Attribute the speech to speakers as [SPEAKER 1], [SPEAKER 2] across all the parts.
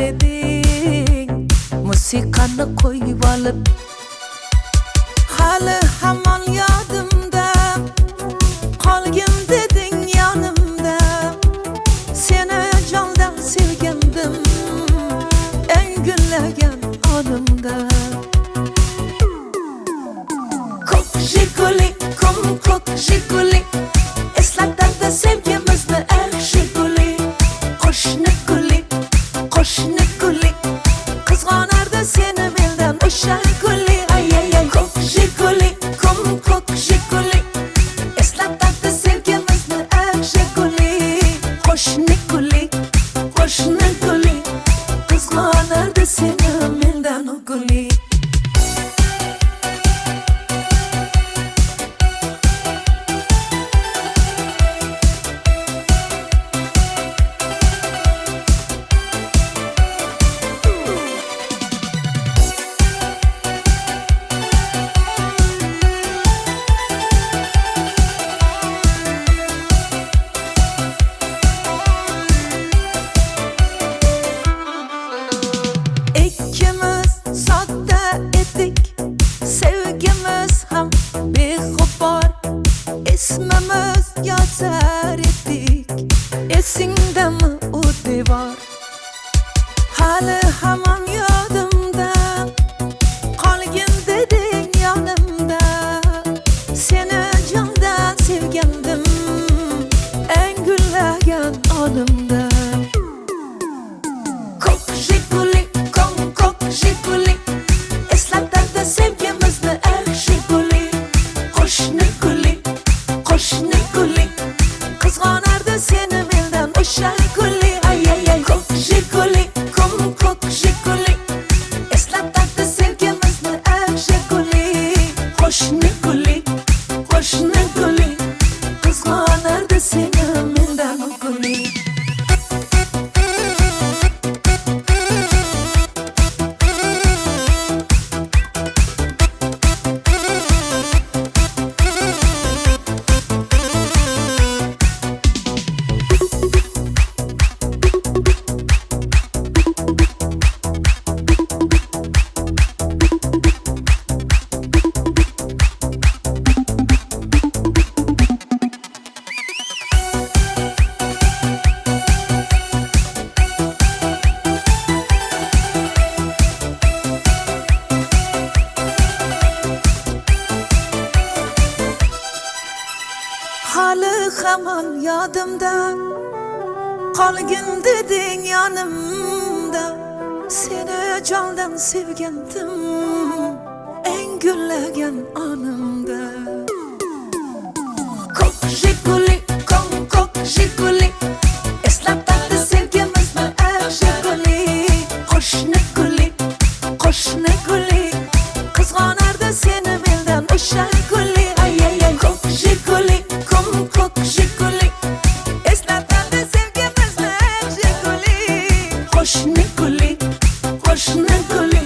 [SPEAKER 1] eding musiqani qo'yib olib hali hamon yodimda qolgin deding yonimda seni jondan sevgandim eng gullagan onimda ko'k jiguli ko'k jiguli eslatadi sevgimizni eng jiguli qo'shni guli qizg'onardi seni mendan o'sha guli ko'k jiguli ko'k jiguli eslatadi sevgimizni eng jiguli qo'shni guli qizg'onardi seni mendan o guli sevgimiz ham beg'ubor ismimiz yozar edik esingdami u devor hali hamon yodimda qolgin deding yonimda seni jondan sevgandim eng gullagan onimda ko'k jiguli ko'k jiguli eslatadi sevgimizni eng jiguli qo'shni guli qizg'onardi seni mendan o'sha guli ko'k jiguli eslatadi sevgimizni eng jiguli qo'shni guli qizg'onardi seni mendan guli hali hamon yodimda qolgin deding yonimda seni jondan sevgandim eng gullagan onimda ko'k jiguli eslatadi sevgimizni eng jiguli qo'shni guli qizg'onardi seni mendan o'sha guli ko'k jiguli eslatadi sevgimizni eng jiguli qo'shni guli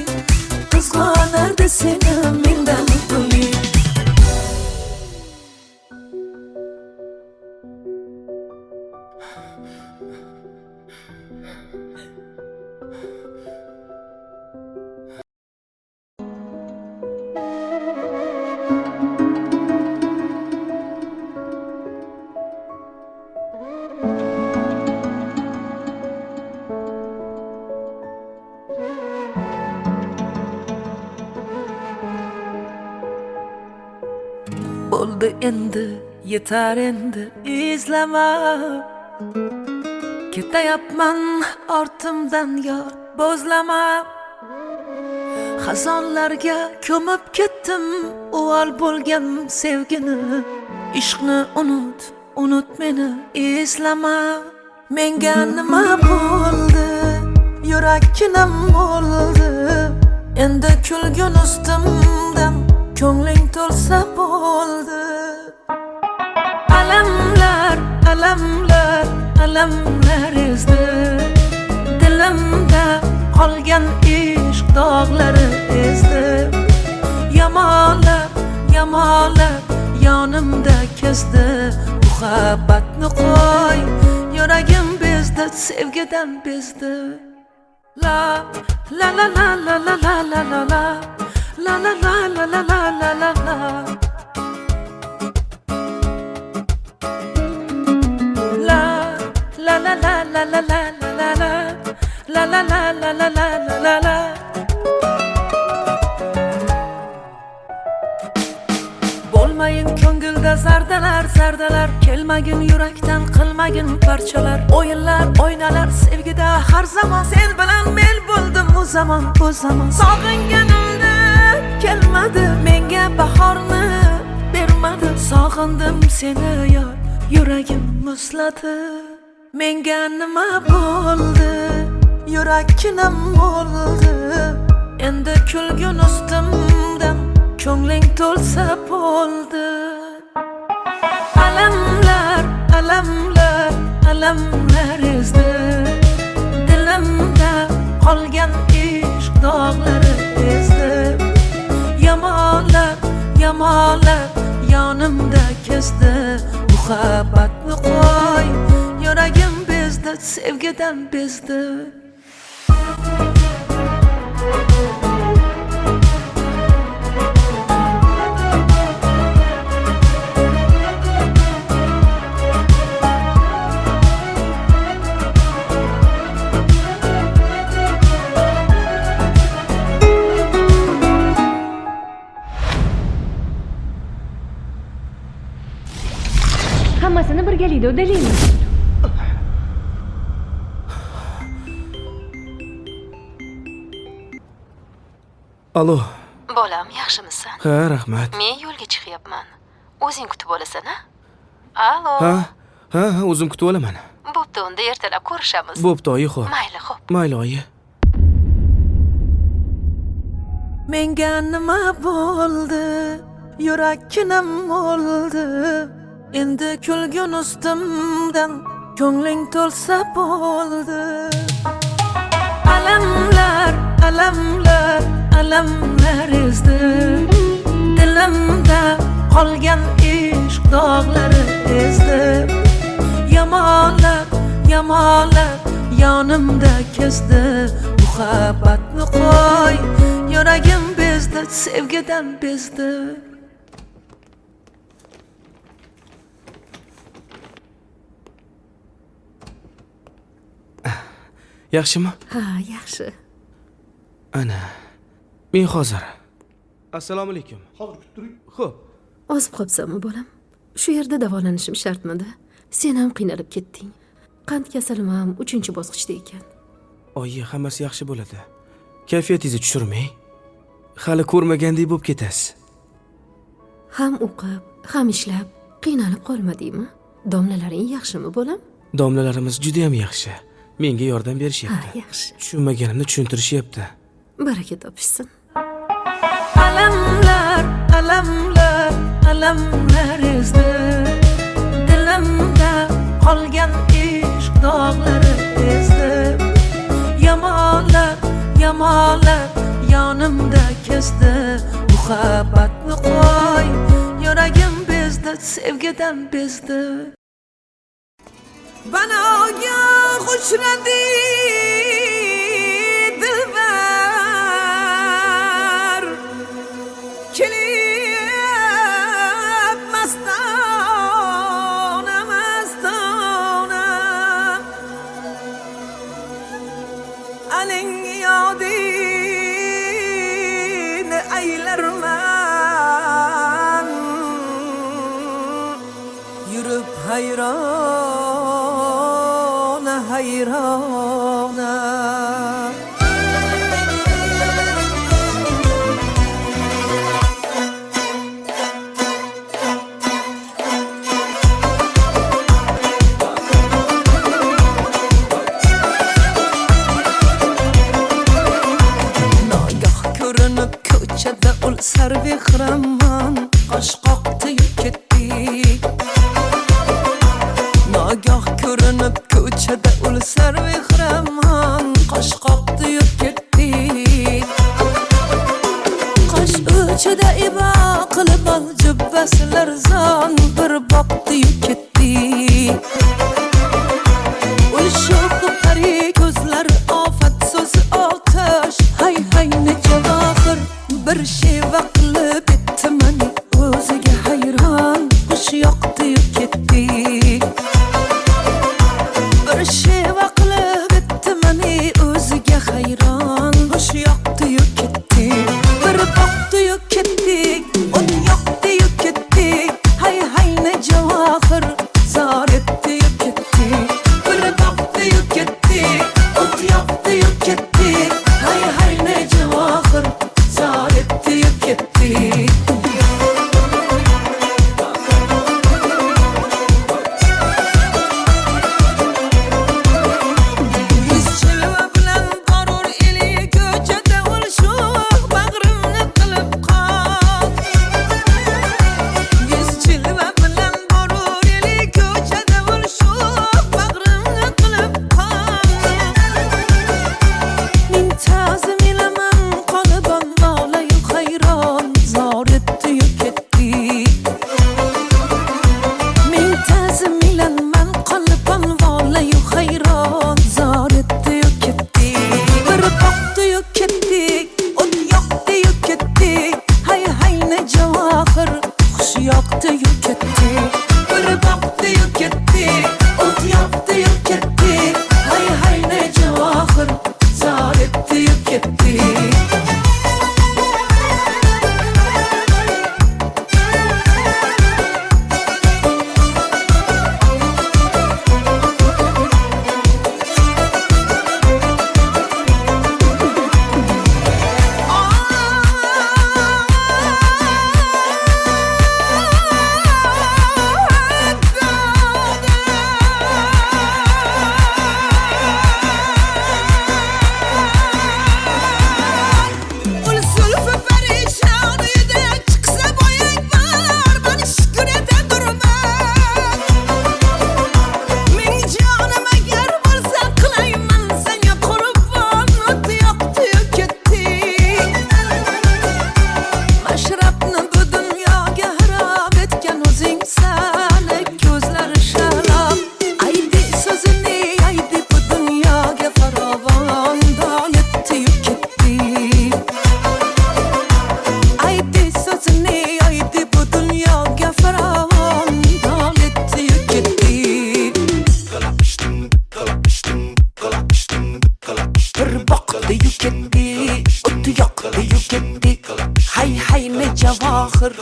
[SPEAKER 1] qizg'onardi seni mendan guli bo'ldi endi yetar endi izlama ketayapman ortimdan yor bo'zlama xazonlarga ko'mib ketdim uvol bo'lgan sevgini ishqni unut meni eslama menga nima bo'ldi yurakkinam bo'ldi endi kulgun ustimdan ko'ngling to'lsa bo'ldi alamlar ezdi dilimda qolgan ishq dog'lari ezdi yamalab yonimda kezdi muhabbatni qo'y yuragim bezdi sevgidan bezdi La la la la la la la la la la la la la la la la la la la La la la la la la la la la la la la la la la la la Bo'lmayin ko'ngilda zardalar zardalar kelmagin yurakdan qilmagin parchalar o'yinlar o'ynalar sevgida har zamon sen bilan men bo'ldim u zamon sog'inganimda kelmadi menga bahorni bermadi sog'indim seni yor yuragim muzladi menga nima bo'ldi yurakkinam bo'ldi endi kulgin ustimdan ko'ngling to'lsa bo'ldi alamlar alamlar alamlar ezdi dilimda qolgan ishq dog'lari ezdi yamonlar yamonlar yonimda kezdi muhabbatni qo'y yuragim bezdi sevgidan bezdi
[SPEAKER 2] Hammasini birgalikda uddalaymiz.
[SPEAKER 3] Alo.
[SPEAKER 2] Bolam, yaxshimisan?
[SPEAKER 3] Ha, rahmat.
[SPEAKER 2] Men yo'lga chiqyapman. O'zing kutib olasan-a? Alo.
[SPEAKER 3] Ha, o'zim kutib olaman.
[SPEAKER 2] Bo'pti, unda ertalab ko'rishamiz.
[SPEAKER 3] Bo'pti, oyi, xo'p.
[SPEAKER 2] Mayli, xo'p.
[SPEAKER 3] Mayli, oyi.
[SPEAKER 1] menga nima bo'ldi yurakkinam bo'ldi endi kulgin ustimdan ko'ngling to'lsa bo'ldi alamlar alamlar alamlar ezdi dilimda qolgan ishq dog'lari ezdi yamonlar yamonlar yonimda kezdi muhabbatni qo'y yuragim bezdi sevgidan bezdi
[SPEAKER 3] Yaxshimi?
[SPEAKER 2] Ha, yaxshi.
[SPEAKER 3] Ana. Men hozir. Assalomu alaykum.
[SPEAKER 4] Hozir kutib turing.
[SPEAKER 3] Xo'p.
[SPEAKER 2] Ozib qolibsanmi, bolam? Shu yerda davolanishim shartmidi? Sen ham qiynalib ketding. Qand kasalim ham 3-bosqichda ekan.
[SPEAKER 3] Oyi, hammasi yaxshi bo'ladi. Kayfiyatingizni tushirmang. Hali ko'rmagandek bo'lib ketasiz.
[SPEAKER 2] Ham o'qib, ham ishlab qiynalib qolmadingmi? Domlalaring yaxshimi, bolam?
[SPEAKER 3] Domlalarimiz juda ham yaxshi. Menga yordam
[SPEAKER 2] Ha,
[SPEAKER 3] berishyapti.
[SPEAKER 2] yaxshi.
[SPEAKER 3] Tushunmaganimni tushuntirishyapti.
[SPEAKER 2] Baraka topishsin.
[SPEAKER 1] alamlar alamlar alamlar ezdi dilimda qolgan ishq dog'lari ezdi yamonlar yamonlar yonimda kezdi muhabbatni qo'y yuragim bezdi sevgidan bezdi Banogoh uchradi dilbar kelib mastona mastona aling yodini aylarman yurib hayrona hayrona Nagah ko'rinib ko'chada ul sarvehraman qosh qoqdi ketdi Nagah ko'rinib ko'chada ul sarvehraman qosh qoqdi ketdi Qosh uchida ibo qilib ol jubbasilar zon bir boqdi ketdi Ul sho'xi pari ko'zlar ofat so'zi ketdi. Cevahir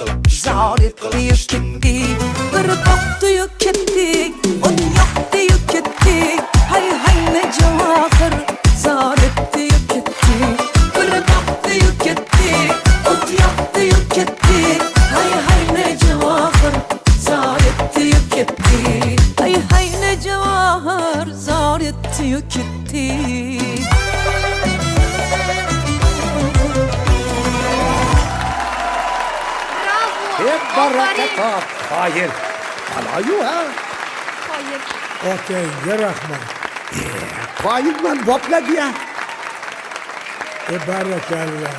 [SPEAKER 1] zaret diye gitti. Bir baktı gitti. On yaktı gitti. Hay hay ne cevahir zaret diye gitti. Bir baktı gitti. On yaktı gitti. Hay hay ne cevahir zaret diye gitti. Hay hay ne cevahir zaret diye gitti.
[SPEAKER 4] برکت خایر حالا ها
[SPEAKER 5] Hayır.
[SPEAKER 4] اوکی یه رحمت خواهید من بابلا بیا بارک الله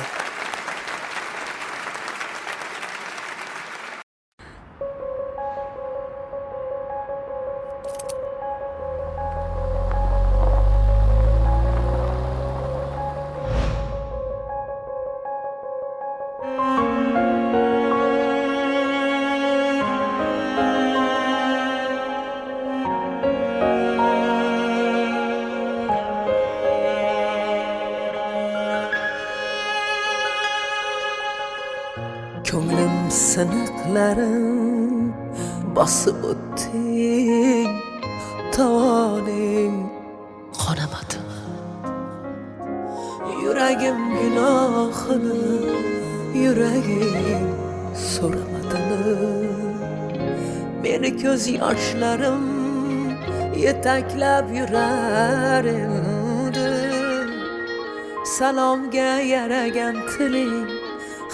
[SPEAKER 1] Ko'nglim siniqlarim bosib o'tding, tovoning qonamadimi? Yuragim gunohini, yuragim so'ramadimi? Meni ko'z yoshlarim yetaklab yurar endi. Salomga yaragan tiling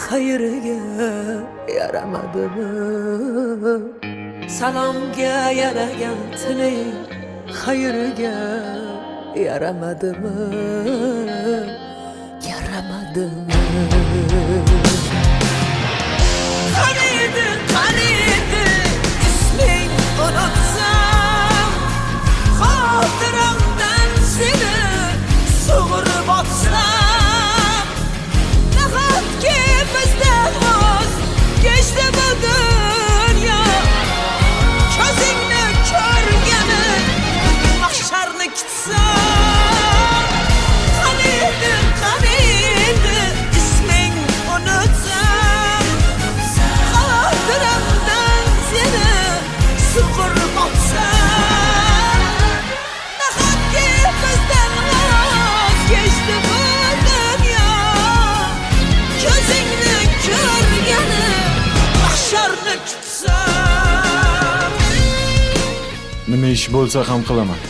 [SPEAKER 1] xayriga yaramadimi? Salomga yaragan tiling xayriga yaramadimi? Yaramadimi? Qaniydi isming unutsam, xotiramdan seni sug'urib otsam, nahotki bizdan voz kechdi bu dunyo, ko'zingni ko'rgani mahsharni kutsam. Qaniydi isming unutsam, xotiramdan seni sug'urib otsam, nahotki bizdan voz kechdi bu dunyo, ko'zingni ko'rgani mahsharni kutsam.
[SPEAKER 6] Nima ish bo'lsa ham qilaman.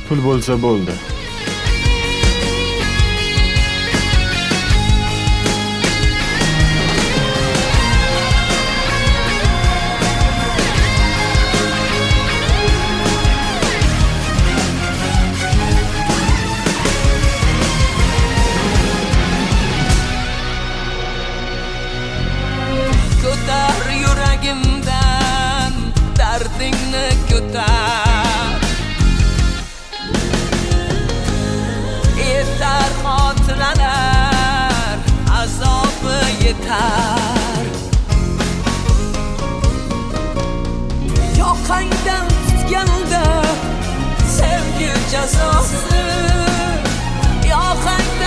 [SPEAKER 6] Pul bo'lsa bo'ldi.
[SPEAKER 1] Ko'tar yuragimdan dardingni ko'tar. Yetar xotiralar azobi yetar. Yoqangdan tutganda sevgi jazosi, yoqangdan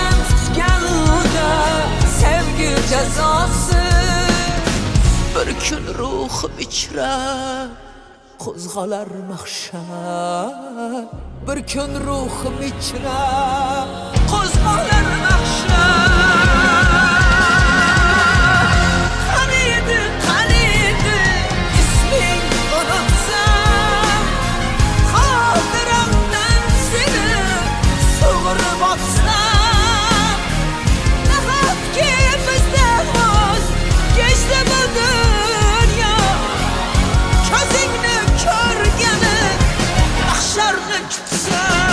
[SPEAKER 1] Bir kun ruhim ichra qo'zg'alar mahshar. Bir kun ruhim ichra qo'zg'alar mahshar. Qaniydi isming unutsam, xotiramdan seni sug'urib otsam. Nahotki bizdan voz kechdi bu dunyo, ko'zingni ko'rgani mahsharni kutsam.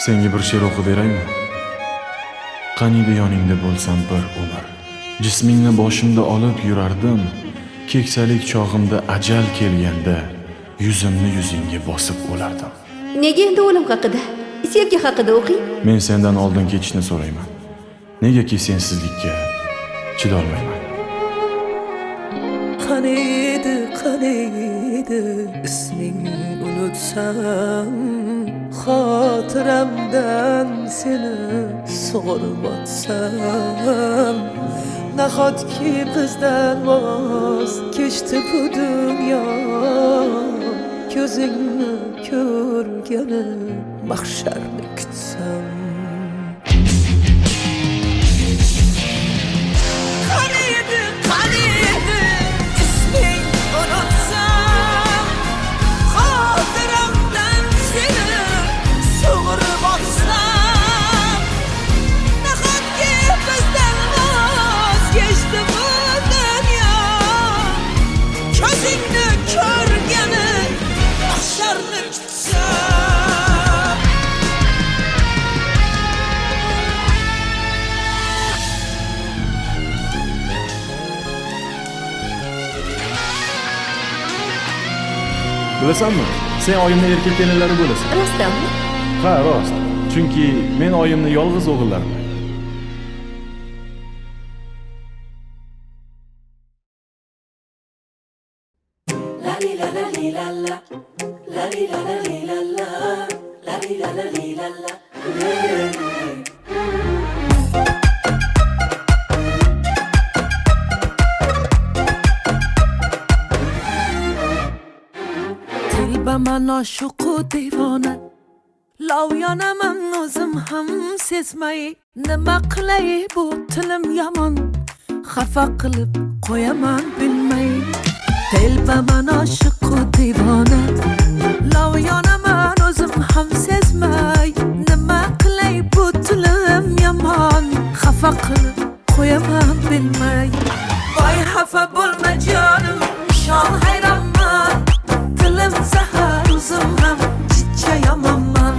[SPEAKER 6] Senga bir she'r o'qib beraymi? Qaniydi yoningda bo'lsam bir umr. Jismingni boshimda olib yurardim. Keksalik chog'imda ajal kelganda yuzimni yuzingga bosib o'lardim.
[SPEAKER 2] Nega endi o'lim haqida, sevgi haqida o'qing?
[SPEAKER 6] Men sendan oldin ketishni so'rayman. Negaki sensizlikka chidolmayman.
[SPEAKER 1] Qaniydi isming unutsam, xotiramdan seni sug'urib otsam. Nahotki bizdan voz kechdi bu dunyo, ko'zingni ko'rgani mahsharni kutsam. Qaniydi isming unutsam, xotiramdan seni sug'urib otsam. Nahotki bizdan voz kechdi bu dunyo, ko'zingni ko'rgani mahsharni kutsam.
[SPEAKER 6] Bilasanmi? Sen oyimni erkak kelinlari bo'lasan.
[SPEAKER 2] Rostdanmi?
[SPEAKER 6] Ha, rost. Chunki men oyimni yolg'iz o'g'illarman.
[SPEAKER 1] Tilbaman oshiqu devona, lov yonaman o'zim ham sezmay. Nima qilay bu tilim yomon, xafa qilib qo'yaman bilmay. Tilbaman oshiqu devona, lov yonaman o'zim ham sezmay. Nima qilay bu tilim yomon, xafa qilib qo'yaman bilmay. Voy xafa bo'lma jonim, shon hayronman. Tilim zahar o'zim ham chicha yomonman.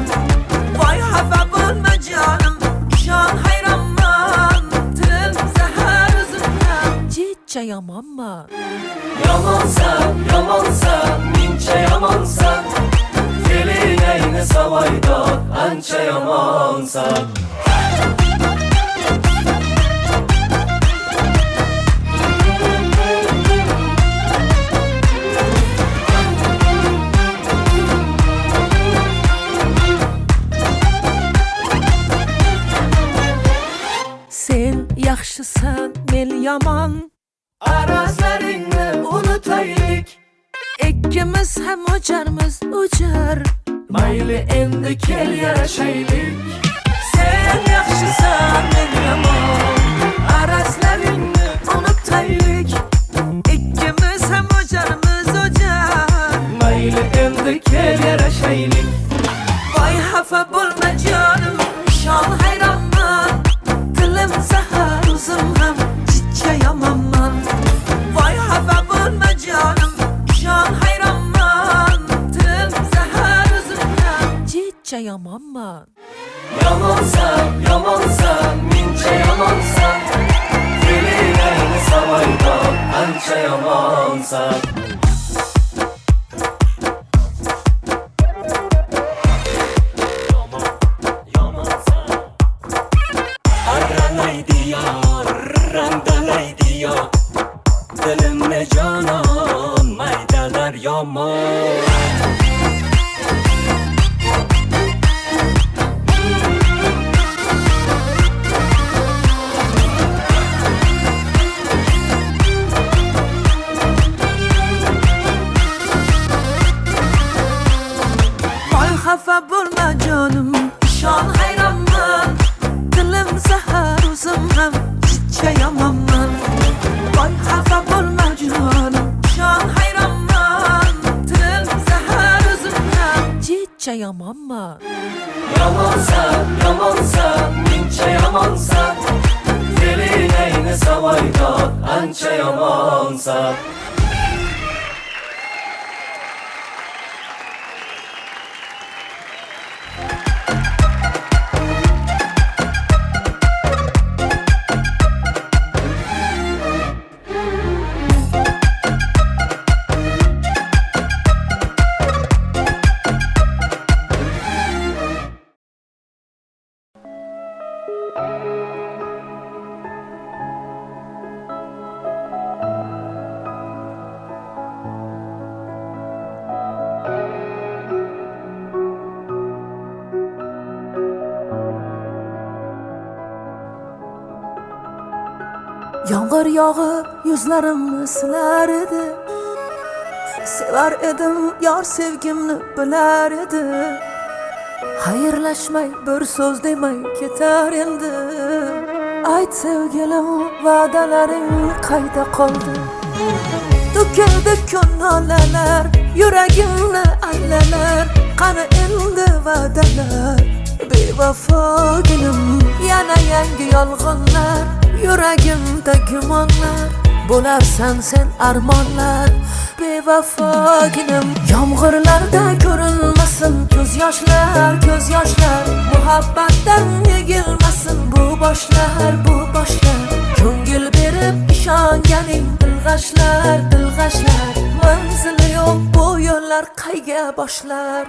[SPEAKER 1] Voy xafa bo'lma jonim, shon hayronman. Tilim zahar o'zim ham chicha yomonman.
[SPEAKER 5] Yomonsan, mincha yomonsan. Feeling ayni savoydor, ancha yomonsan.
[SPEAKER 1] Sen yaxshisan, men yomon.
[SPEAKER 5] Arazlaringni unutaylik.
[SPEAKER 1] Ikkimiz ham o'jarmiz, o'jar.
[SPEAKER 5] Mayli endi kel yarashaylik. Sen yaxshisan, men yomon.
[SPEAKER 1] Arazlaringni unutaylik. Ikkimiz ham o'jarmiz, o'jar.
[SPEAKER 5] Mayli endi kel yarashaylik.
[SPEAKER 1] Voy xafa bo'lma jonim, ishon hayronman. Tilim zahar, o'zim ham chicha yomonman. Voy xafa bo'lma jonim, ishon hayronman. Tilim zahar, o'zim ham chicha yomonman.
[SPEAKER 5] Yomonsan, yomonsan, mencha yomonsan. Fe'lingni savoydor, ancha yomonsan. Arralaydi yor, randalaydi yor. Dilimni jonon, maydalar yomon.
[SPEAKER 1] Voy xafa bo'lma jonim, ishon hayronman. Tilim zahar, o'zim ham chicha yomonman. Voy xafa bo'lma jonim, ishon hayronman. Tilim zahar, o'zim ham chicha yomonman.
[SPEAKER 5] Yomonsan, yomonsan, mencha yomonsan. Fe'lingni savoydor, ancha yomonsan.
[SPEAKER 1] Yomg'ir yog'ib yuzlarimni silar edi. Sevar edim, yor sevgimni bilar edi. Xayrlashmay bir so'z demay ketar endi. Ayt sevgilim, va'dalaring qayda qoldi? To'kildi ko'ngillar, yuragimni allalar. Qani endi va'dalar, bevafoginim. Yana yangi yolg'onlar, yuragimda gumonlar. Bo'larsan sen armonlar, bevafoginim. Yomg'irlarda ko'rinmasin ko'z yoshlar, ko'z yoshlar. Muhabbatdan yegilmasin bu boshlar, bu boshlar. Ko'ngil berib ishonganing dilg'ashlar, dilg'ashlar. Manzili yo'q bu yo'llar qayga boshlar?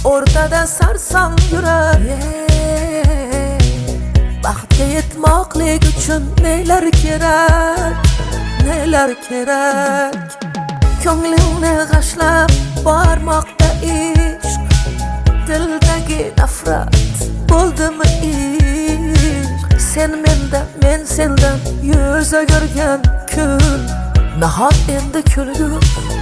[SPEAKER 1] O'rtada sarson yurar. Baxtga yetmoqlik uchun nelar kerak, nelar kerak. Ko'nglingni g'ashlab bormoqda ishq. Dildagi nafrat bo'ldimi ishq? Sen mendan, men sendan yuz o'girgan kun. Nahot endi kulgu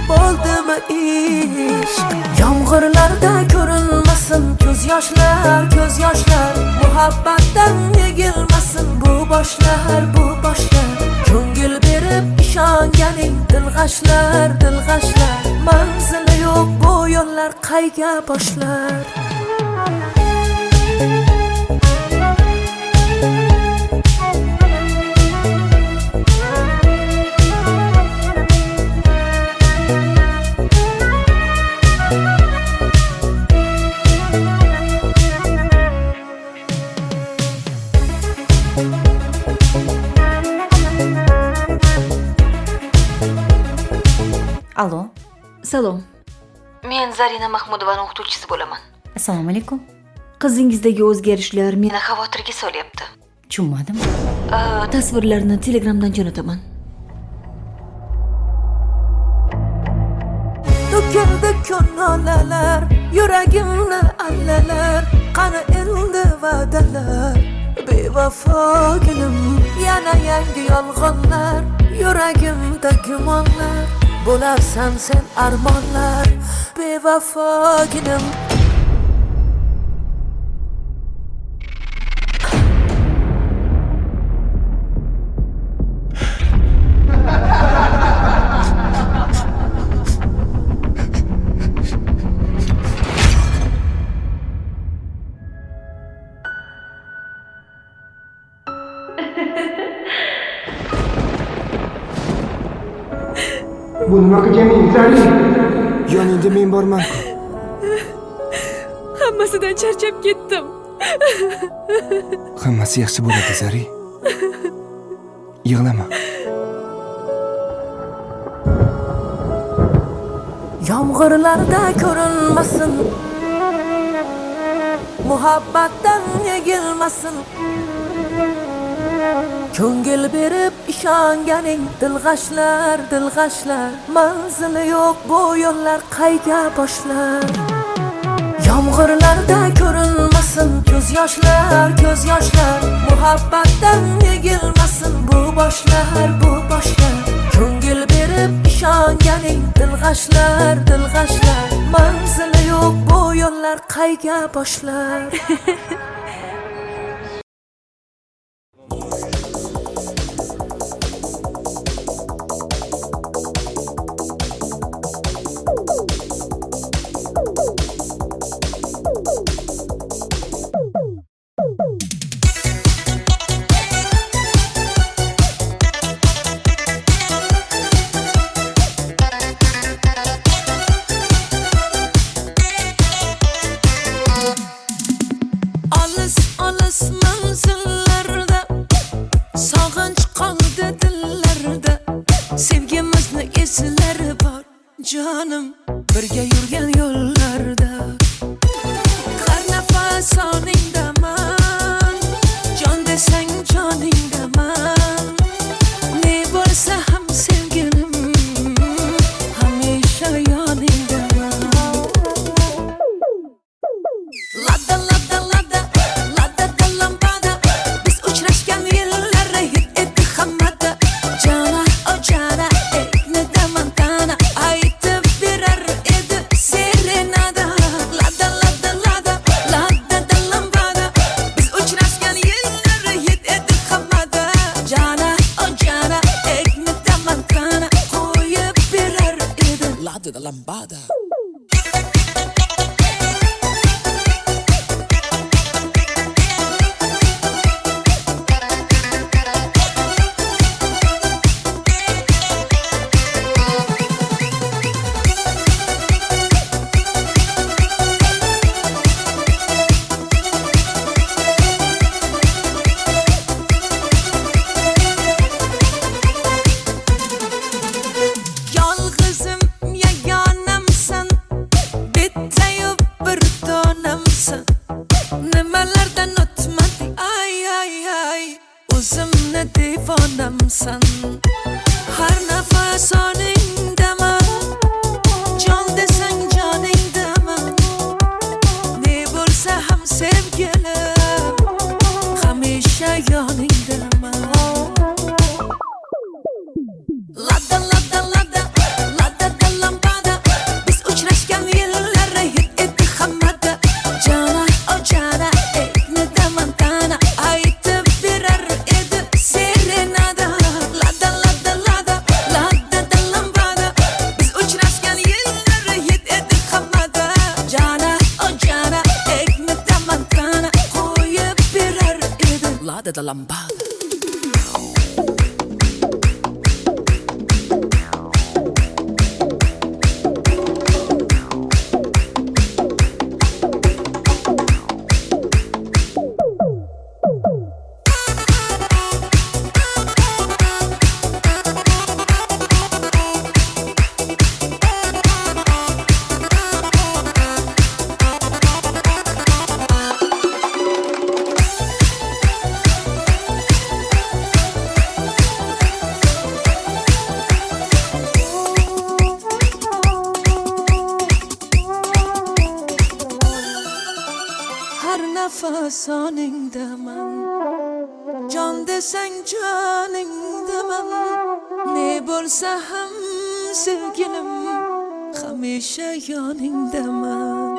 [SPEAKER 1] bo'ldimi ishq? Yomg'irlarda ko'rinmasin ko'z yoshlar, ko'z yoshlar. Muhabbatdan yegilmasin bu boshlar, bu boshlar. Ko'ngil berib ishonganing dilg'ashlar, dilg'ashlar. Manzili yo'q bu yo'llar qayga boshlar?
[SPEAKER 7] Allo,
[SPEAKER 2] Salom. Men Zarina Mahmudovaning o'qituvchisi bo'laman.
[SPEAKER 7] Assalomu alaykum.
[SPEAKER 8] Qizingizdagi o'zgarishlar
[SPEAKER 2] Meni xavotirga solyapti.
[SPEAKER 7] Tushunmadim.
[SPEAKER 8] tasvirlarni Telegramdan jo'nataman.
[SPEAKER 1] To'kildi ko'ngillar, yuragimni allalar, qani endi va'dalar. Bevafoginim, yana yangi yolg'onlar, yuragimda gumonlar, bo'larsan sen armonlar. Bevafoginim.
[SPEAKER 4] Bu nima qilganing, Zari? Yoningda men borman-ku.
[SPEAKER 2] Hammasidan charchab ketdim.
[SPEAKER 3] Hammasi yaxshi bo'ladi, Zari. Yig'lama.
[SPEAKER 1] Yomg'irlarda ko'rinmasin, muhabbatdan yegilmasin. Ko'ngil berib ishonganing dilg'ashlar, dilg'ashlar. Manzili yo'q bu yo'llar qayga boshlar. Yomg'irlarda ko'rinmasin, ko'z yoshlar, ko'z yoshlar. Muhabbatdan yegilmasin bu boshlar, bu boshlar. Ko'ngil berib ishonganing dilg'ashlar, dilg'ashlar. Manzili yo'q bu yo'llar qayga boshlar. Olis manzillarda, sog'inch qoldi dillarda. Sevgimizni eslari bor jonim, birga yurgan yo'llarda. Har nafas oningdaman, jon desang joningdaman. Ne bo'lsa ham sevgilim, hamisha yoningdaman. Lada lada lada, lada da lambada. Biz uchrashgan yillar hit etdi hammada. Jana o jana, ekni da mantana. Aytib berar edi serenada. Lada lada lada, lada da lambada. Biz uchrashgan yillar hit etdi hammada. Jana o jana, ekni da mantana. Qo'yib berar edi lada da lambada. Yolg'izim yagonamsan, bittayu bir donamsan. Nimalardan o'tmadik, ay ay ay, o'zimni devonamsan. Har nafas oningdaman, jon desang joningdaman. Ne bo'lsa ham sevgilim, hamisha yoningdaman. Lada lada lada, lada da lambada. Biz uchrashgan yillar hit etdi hammada. Jana o jana, ekni da mantana. Aytib berar edi serenada. Lada lada lada, lada da lambada. Biz uchrashgan yillar hit etdi hammada. Jana o jana, ekni da mantana. Qo'yib berar edi lada da lambada. nafas oningdaman jon desang joningdaman ne bo'lsa ham sevgilim hamisha yoningdaman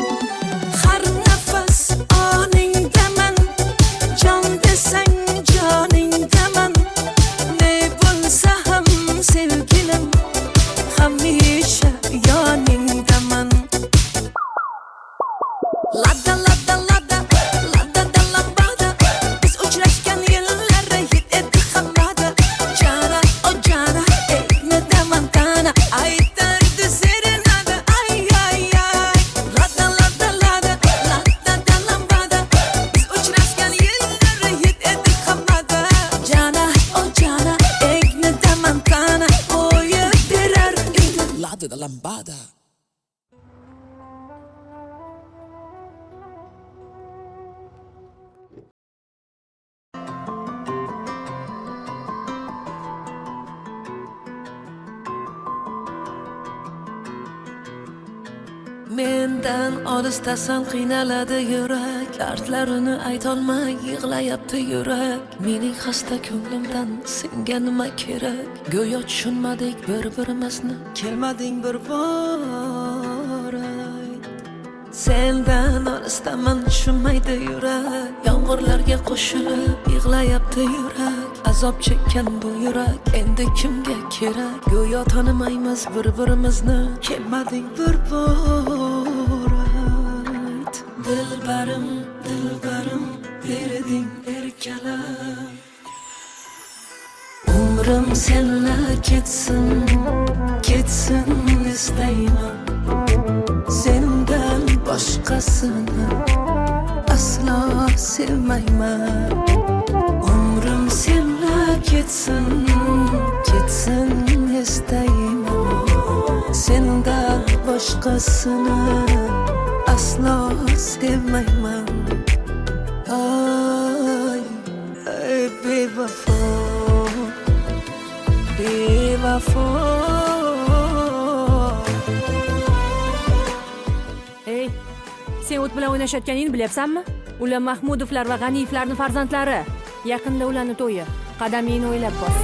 [SPEAKER 1] har nafas oningdaman jon desang joningdaman ne bo'lsa ham sevgilim hamisha yoningdaman Lada lada lada lada da lambada biz uchrashgan yillar hit etdi hammada jana o jana ne daman tana aytardi serenada ay ay ay lada lada lada lada da lambada biz uchrashgan yillar hit etdi hammada jana o jana ne daman tana qo'yib berar edi lada da lambada Mendan olisdasan qiynaladi yurak dardlarini aytolmay yig'layapti yurak mening xasta ko'nglimdan senga nima kerak go'yo tushunmadik bir-birimizni kelmading bir bor sendan olisdaman tushunmaydi yurak yomg'irlarga qo'shilib yig'layapti yurak azob chekkan bu yurak endi kimga kerak go'yo tanimaymiz bir-birimizni kelmading bir bor dilbarim dilbarim berding erkalam umrim senla ketsin ketsin istayman sendan boshqasini aslo sevmayman umrim senla ketsin ketsin istayman sendan boshqasini aslo sevmayman ay ay bevafo bevafo
[SPEAKER 9] Ey, sen o't bilan o'ynashayotganingni bilyapsanmi? Ular Mahmudovlar va G'aniyevlarning farzandlari. Yaqinda ularning to'yi. Qadamingni o'ylab bos.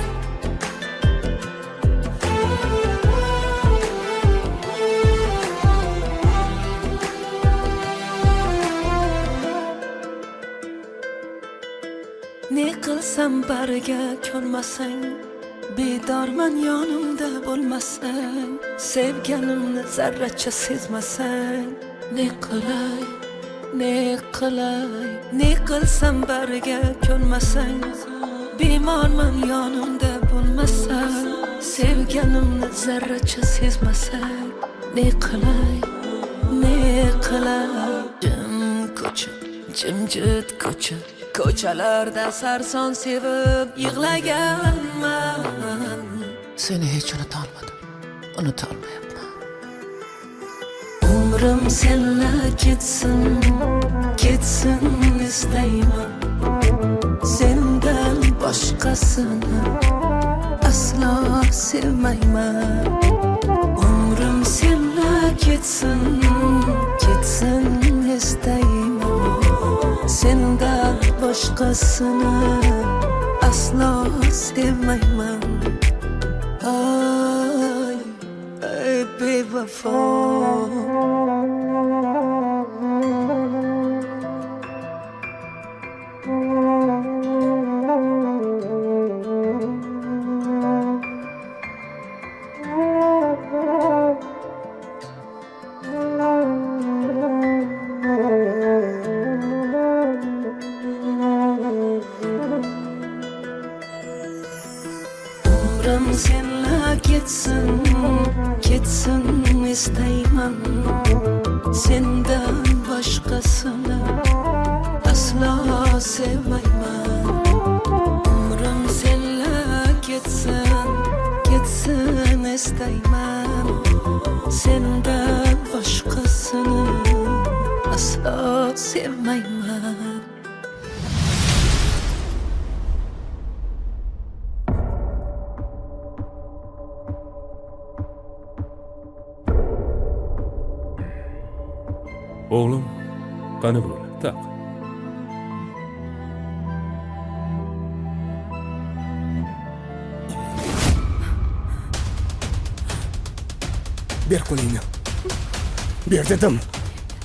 [SPEAKER 9] Ne qilsam bariga ko'nmasang bedorman yonimda bo'lmasang sevganimni zarracha sezmasang ne qilay ne qilay ne qilsam bariga ko'nmasang bemorman yonimda bo'lmasang sevganimni zarracha sezmasang ne qilay ne qilay jim ko'cha jimjit ko'cha ko'chalarda sarson sevib yig'laganman seni hech unutolmayapman umrim senla ketsin ketsin istayman sendan boshqasini aslo sevmayman umrim senla ketsin ketsin istayman sendan boshqasini aslo sevmayman ay ay bevafo umrim senla ketsin ketsin istayman sendan boshqasini aslo sevmayman umrim senla ketsin ketsin istayman sendan boshqasini aslo sevmayman
[SPEAKER 10] O'g'lim, qani bo'ladi? Taq.
[SPEAKER 4] ber qo'lingni. Ber dedim.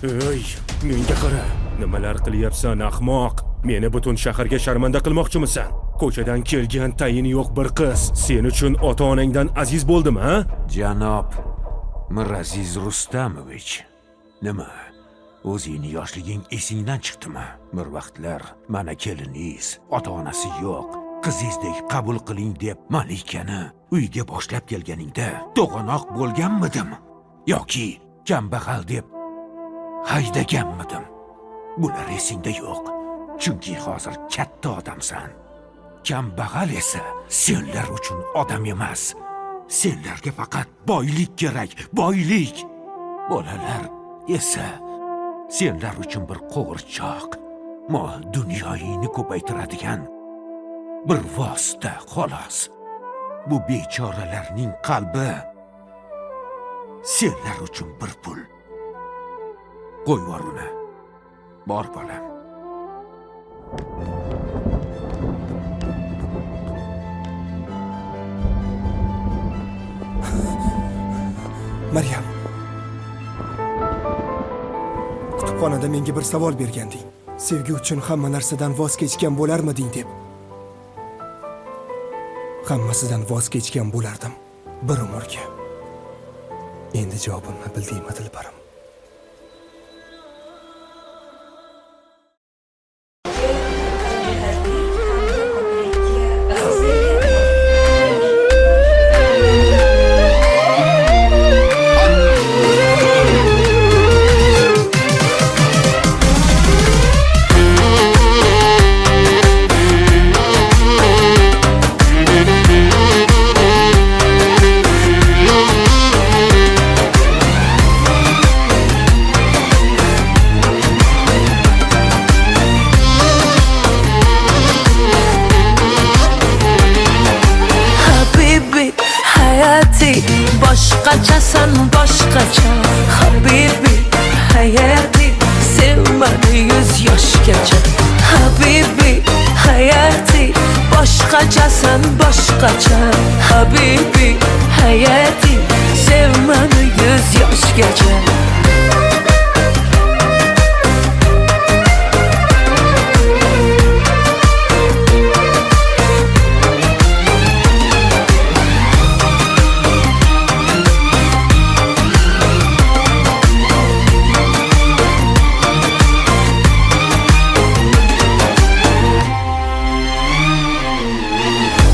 [SPEAKER 10] Ey, menga qara. Nimalar qilyapsan, ahmoq? Meni butun shaharga sharmanda qilmoqchimisan? Ko'chadan kelgan tayini yo'q bir qiz sen uchun ota-onangdan aziz bo'ldimi, ha?
[SPEAKER 11] Janob Miraziz Rustamovich, nima? O'zingni yoshliging esingdan chiqdimi? Bir vaqtlar mana keliningiz, ota-onasi yo'q, qizingizdek qabul qiling deb Malikani uyga boshlab kelganingda to'g'anoq bo'lganmidim yoki kambag'al deb haydaganmidim? Bular esingda yo'q. Chunki hozir katta odamsan. Kambag'al esa senlar uchun odam emas. Senlarga faqat boylik kerak, boylik. Bolalar esa senlar uchun bir qo'g'irchoq, mol dunyoyingni ko'paytiradigan bir vosita xolos. Bu bechoralarning qalbi senlar uchun bir pul. Qo'y vor uni. Bor bolam.
[SPEAKER 4] Maryam. Kutubxonada menga bir savol berganding. Sevgi uchun hamma narsadan voz kechgan bo'larmiding deb. Hammasidan voz kechgan bo'lardim bir umrga. Endi javobimni bildingmi, Dilbarim?
[SPEAKER 1] Boshqachasan boshqacha Habibi hayati sevmadi 100 yoshgacha Habibi hayati boshqachasan boshqacha Habibi hayati sevmadi 100 yoshgacha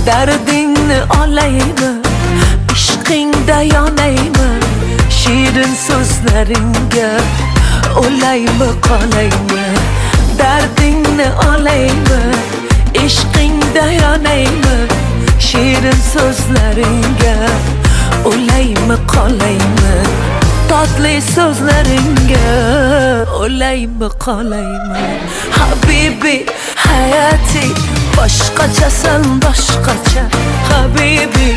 [SPEAKER 1] Dardingni olaymi, ishqingda yonaymi, shirin so'zlaringga o'laymi qolaymi. Dardingni olaymi, ishqingda yonaymi, shirin so'zlaringga o'laymi qolaymi. Tatli so'zlaringga o'laymi qolaymi. Habibi hayati boshqachasan boshqacha Habibi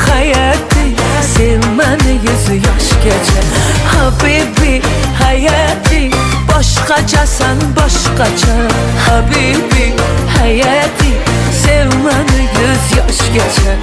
[SPEAKER 1] hayati sevmani 100 yoshgacha Habibi hayati boshqachasan boshqacha Habibi hayati sevmani 100 yoshgacha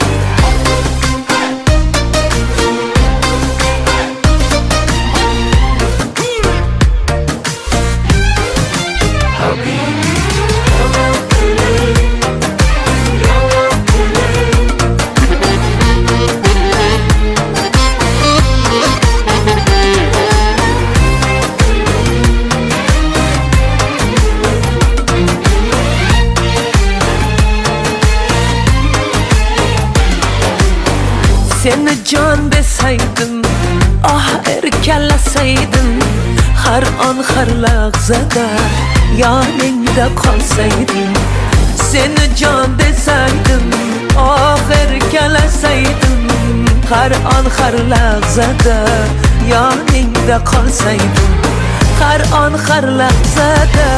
[SPEAKER 1] Seni can desaydim, ah erkalasaydim Har an har lahzada yoningda qolsaydim Seni can desaydim, ah erkalasaydim Har an har lahzada yoningda qolsaydim Har an har lahzada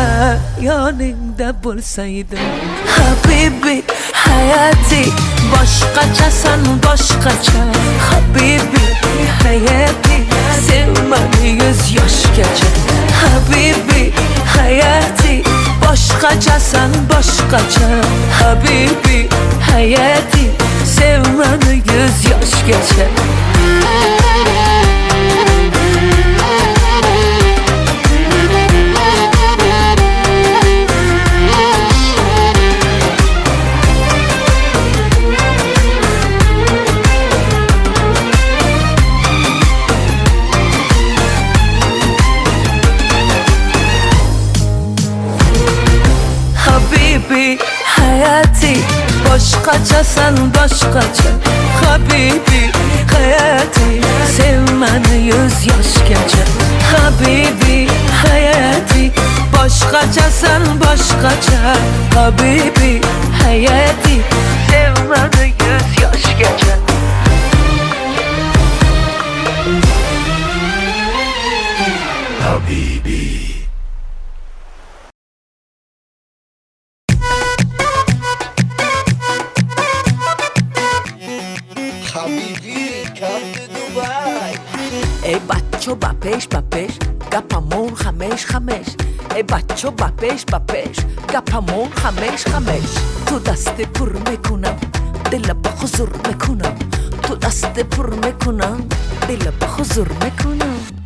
[SPEAKER 1] yoningda bo'lsaydim Habibi hayati boshqachasan boshqacha Habibi hayati sevmani 100 yoshgacha Habibi hayati boshqachasan boshqacha Habibi hayati sevmani 100 yoshgacha boshqachasan boshqacha habibi hayati sevmani 100 yoshgacha habibi hayati boshqachasan boshqacha habibi hayati sevmani 100 yoshgacha
[SPEAKER 11] Habibi.
[SPEAKER 1] ای بچه بپش گپمون خمش ای بچه بپش گپمون خمش تو دست پر میکنم دل به حضور میکنم تو دست پر میکنم دل به حضور میکنم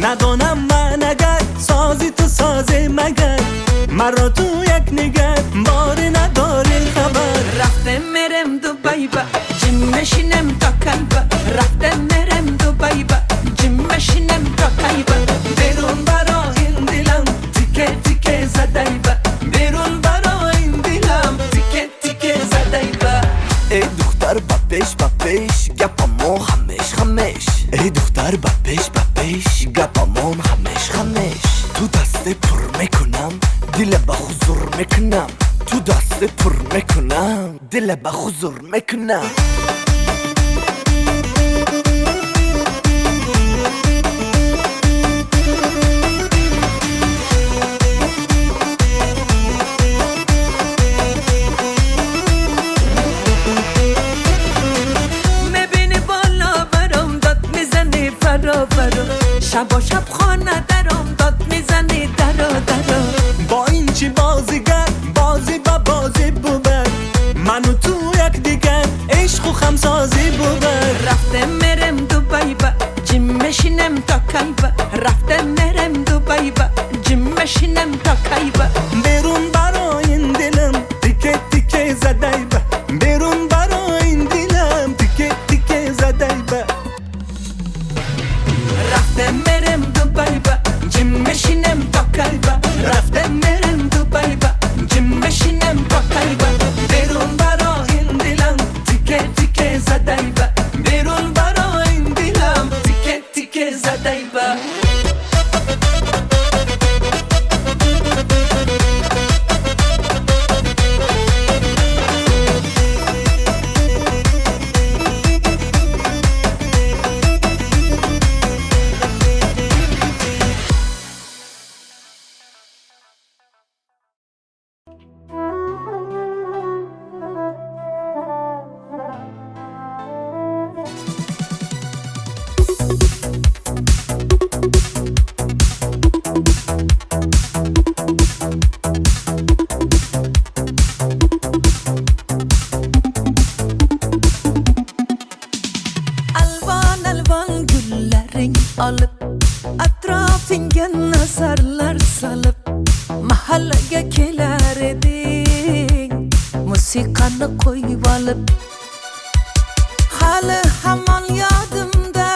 [SPEAKER 5] ندانم من اگر سازی تو سازه مگر مرا تو یک نگر باری نداری خبر
[SPEAKER 1] رفته مرم دوبای با جیم مشینم تا کایبا رفته مرم دوبای با جیم مشینم تا کایبا بیرون برا این دلم تیکه تیکه زدای با بیرون برا این دلم تیکه تیکه زدای با
[SPEAKER 5] ای دختر بپش گپمون خمش ای دختر بپش گپمون خمش تو دست پر میکنم دل به حضور میکنم تو دست پر میکنم دل به حضور میکنم
[SPEAKER 1] شب و شب خانه درم داد میزنی درا
[SPEAKER 5] با این چی بازیگر بازی با بازی بوبر منو تو یک دیگر عشق و خمسازی بوبر
[SPEAKER 1] رفته مرم دوبای با جیم مشینم تا کایبا رفته مرم دوبای با جیم مشینم تا کایبا
[SPEAKER 5] بیرون برا این دلم تیکه تیکه زدای با بیرون برا این دلم تیکه تیکه زدای با
[SPEAKER 1] رفته مرم دوبای با جیم مشینم تا کایبا رفته مرم دوبای با جیم مشینم تا کایبا بیرون برا این دلم تیکه تیکه زدای با بیرون برا این دلم تیکه تیکه زدای با alıp atrafingga nazarlar salib mahallaga kelar eding musiqani qo'yib olib hali hamon yodimda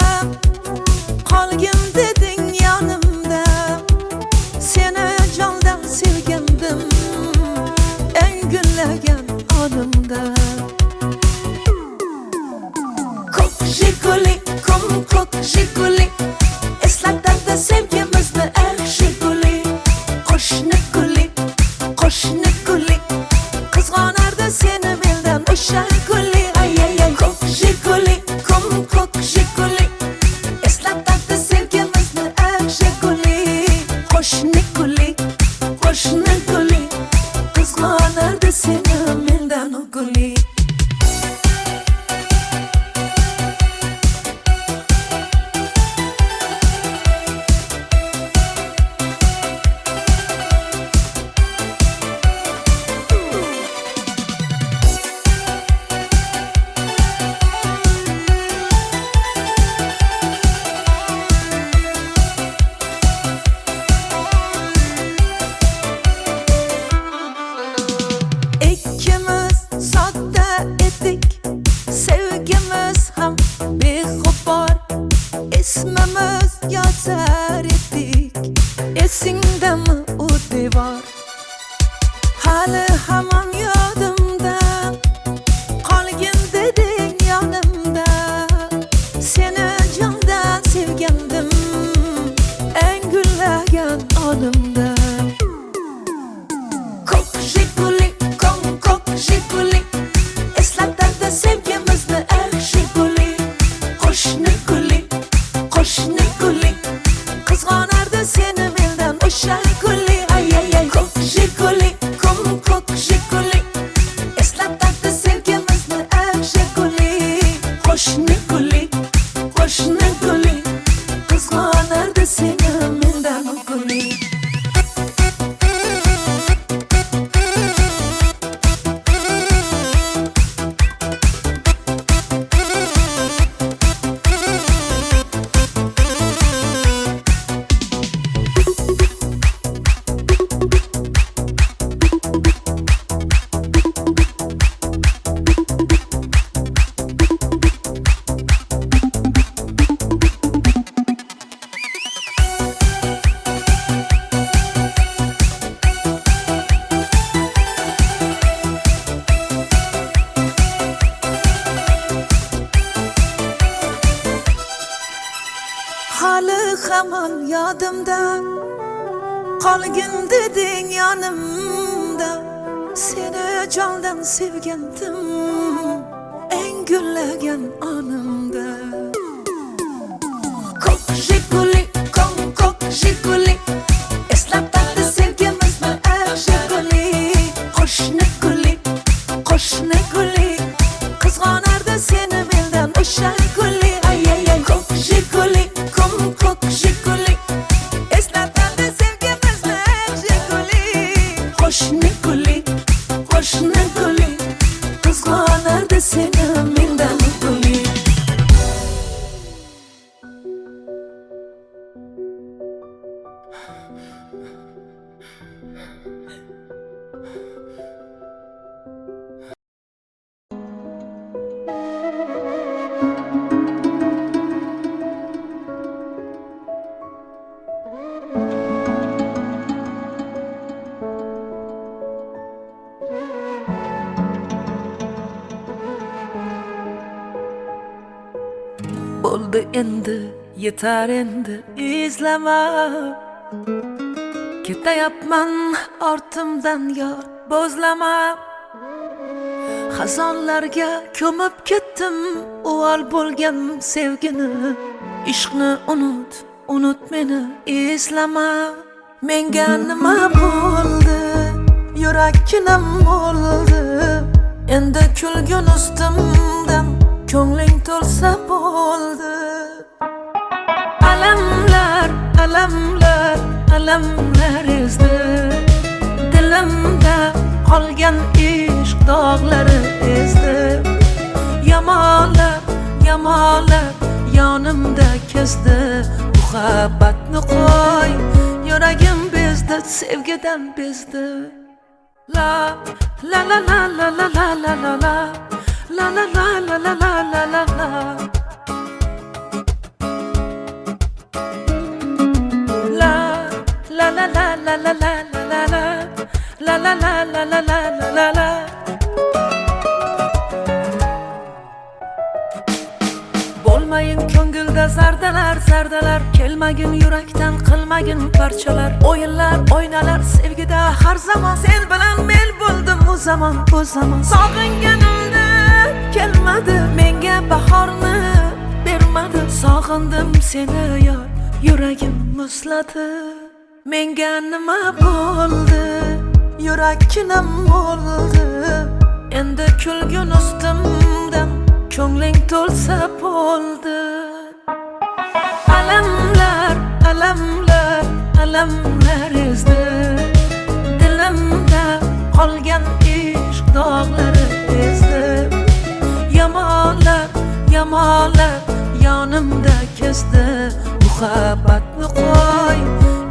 [SPEAKER 1] qolgin deding yonimda seni jondan sevgandim eng gullagan onimda ko'k jiguli ko'k jiguli eslatadi sevgimizni eng jiguli qo'shni guli qizg'onardi seni mendan o'sha guli ay ay ay ko'k jiguli yonimda. Ko'k Jiguli, ko'k Jiguli, eslatadi sevgimizni yaxshi guli. Qo'shni guli, qizg'onardi seni mendan o'sha guli. Ay ay ay, ko'k Jiguli, ko'k Jiguli, eslatadi sevgimizni yaxshi guli. Qo'shni guli, qizg'onardi seni mendan guli. Hali hamon yodimda, qolgin deding yonimda. Seni jondan sevgandim, eng gullagan onimda. Ko'k Jiguli, ko'k Jiguli, eslatadi sevgimizni yaxshi guli. Qo'shni guli, qizg'onardi seni mendan o'sha guli. Ay ay ay, ko'k Jiguli, eslatadi sevgimizni yaxshi guli. Qo'shni guli, qizg'onardi seni mendan guli. Bo'ldi endi, yetar endi izlama. Ketayapman ortimdan yor bo'zlama. Xazonlarga ko'mib ketdim uvol bo'lgan sevgini. Ishqni unut meni eslama. Menga nima bo'ldi? Yurakkinam bo'ldi. Endi kulgun ustimdan ko'ngling to'lsa bo'ldi. Alamlar ezdi. Dilimda qolgan ishq dog'lari ezdi. Yamalab yonimda kezdi. Muhabbatni qo'y, yuragim bezdi, sevgidan bezdi. La la la la la la la la la la. La la la la la la la la la. La la la la la la la la la. La la la la la la la la la. Bo'lmayin ko'ngilda zardalar, kelmagin yurakdan, qilmagin parchalar. O'yinlar, o'ynalar sevgida har zamon. Sen bilan men bo'ldim u zamon. Sog'inganimda kelmadi, menga bahorni bermadi. Sog'indim seni yor, yuragim muzladi. Menga nima bo'ldi? Yurakkinam bo'ldi. Endi kulgun ustimdan ko'ngling to'lsa bo'ldi. Alamlar ezdi. Dilimda qolgan ishq dog'lari ezdi. Yamalab yonimda kezdi. Muhabbatni qo'y,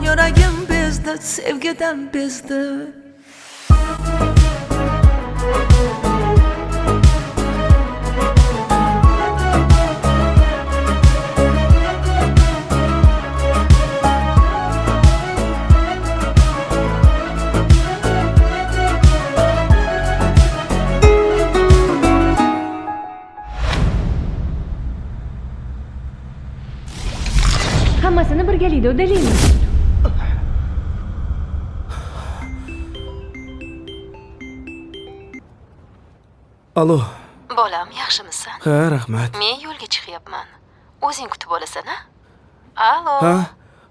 [SPEAKER 1] yuragim bezdi, sevgidan bezdi.
[SPEAKER 9] Hammasini birgalikda uddalaymiz.
[SPEAKER 3] Alo.
[SPEAKER 2] Bolam, yaxshimisan?
[SPEAKER 3] Ha, rahmat.
[SPEAKER 2] Men yo'lga chiqyapman. O'zing kutib olasan, a? Alo.